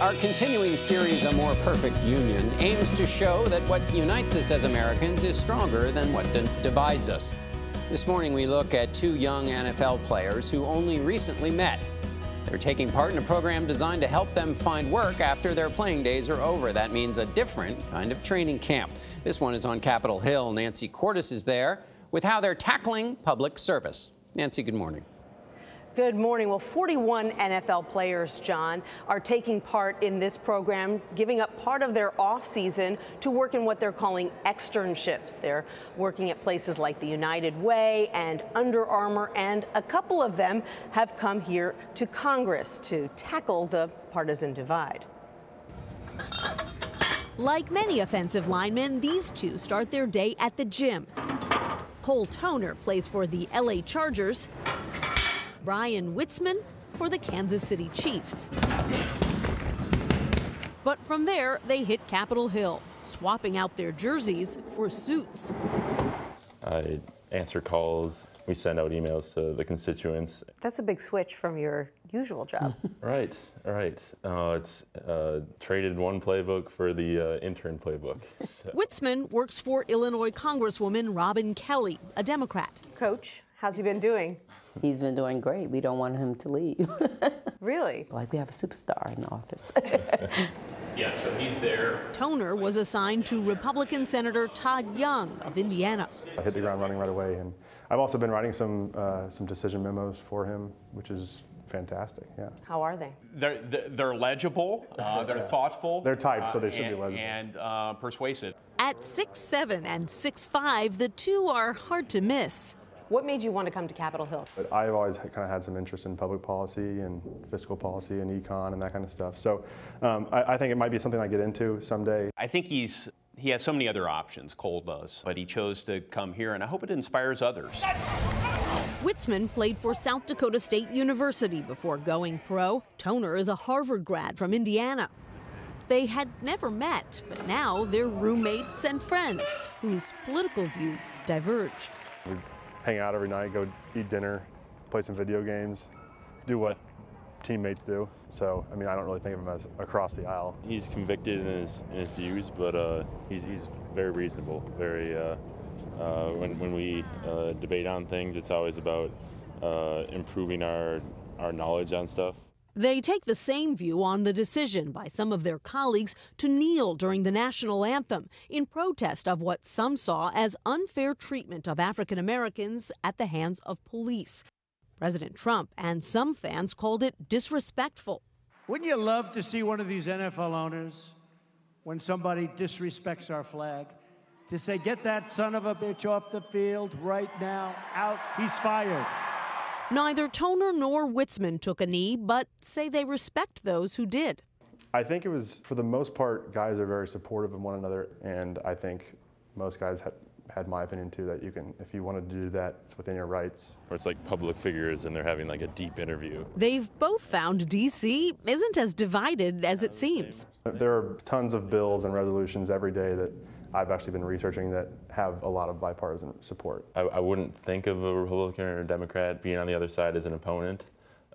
Our continuing series, A More Perfect Union, aims to show that what unites us as Americans is stronger than what divides us. This morning, we look at two young NFL players who only recently met. They're taking part in a program designed to help them find work after their playing days are over. That means a different kind of training camp. This one is on Capitol Hill. Nancy Cordes is there with how they're tackling public service. Nancy, good morning. Good morning. Well, 41 NFL players, John, are taking part in this program, giving up part of their off season to work in what they're calling externships. They're working at places like the United Way and Under Armour, and a couple of them have come here to Congress to tackle the partisan divide. Like many offensive linemen, these two start their day at the gym. Cole Toner plays for the LA Chargers. Brian Witzman for the Kansas City Chiefs. But from there, they hit Capitol Hill, swapping out their jerseys for suits. I answer calls. We send out emails to the constituents. That's a big switch from your usual job. Right. It's traded one playbook for the intern playbook. So. Witzman works for Illinois Congresswoman Robin Kelly, a Democrat. Coach, how's he been doing? He's been doing great. We don't want him to leave. Really? Like we have a superstar in the office. Yeah, so he's there. Toner was assigned to Republican Senator Todd Young of Indiana. I hit the ground running right away, and I've also been writing some decision memos for him, which is fantastic. Yeah. How are they? They're legible. They're thoughtful. They're typed, so they should be legible. And persuasive. At 6'7" and 6'5", the two are hard to miss. What made you want to come to Capitol Hill? But I've always kind of had some interest in public policy and fiscal policy and econ and that kind of stuff. So I think it might be something I get into someday. I think he has so many other options, Cole does, but he chose to come here, and I hope it inspires others. Witzman played for South Dakota State University before going pro. Toner is a Harvard grad from Indiana. They had never met, but now they're roommates and friends whose political views diverge. We hang out every night, go eat dinner, play some video games, do what teammates do. So, I mean, I don't really think of him as across the aisle. He's convicted in his views, but he's very reasonable. Very when we debate on things, it's always about improving our knowledge on stuff. They take the same view on the decision by some of their colleagues to kneel during the national anthem in protest of what some saw as unfair treatment of African Americans at the hands of police. President Trump and some fans called it disrespectful. Wouldn't you love to see one of these NFL owners, when somebody disrespects our flag, to say, get that son of a bitch off the field right now, out, he's fired. Neither Toner nor Witzman took a knee, but say they respect those who did. I think it was, for the most part, guys are very supportive of one another, and I think most guys had my opinion too, that you can, if you wanted to do that, it's within your rights. Or it's like public figures and they're having like a deep interview. They've both found D.C. isn't as divided as it seems. There are tons of bills and resolutions every day that I've actually been researching that have a lot of bipartisan support. I wouldn't think of a Republican or a Democrat being on the other side as an opponent.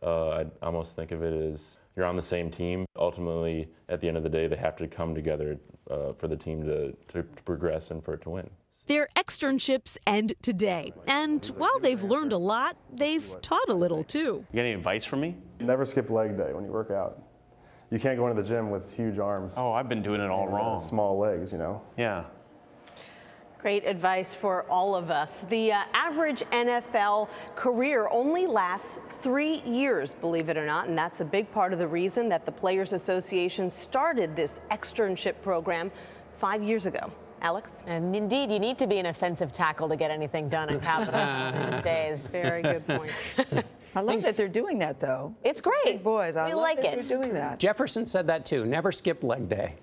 I'd almost think of it as you're on the same team. Ultimately, at the end of the day, they have to come together for the team to progress and for it to win. Their externships end today, and while they've learned a lot, they've taught a little too. You got any advice for me? Never skip leg day when you work out. You can't go into the gym with huge arms. Oh, I've been doing it all wrong. Small legs, you know. Yeah. Great advice for all of us. The average NFL career only lasts 3 years, believe it or not, and that's a big part of the reason that the Players Association started this externship program 5 years ago. Alex? And indeed, you need to be an offensive tackle to get anything done at Capitol these days. Very good point. I love that they're doing that, though. It's great. Big boys, I We love like that it. they're doing that. Jefferson said that too. Never skip leg day.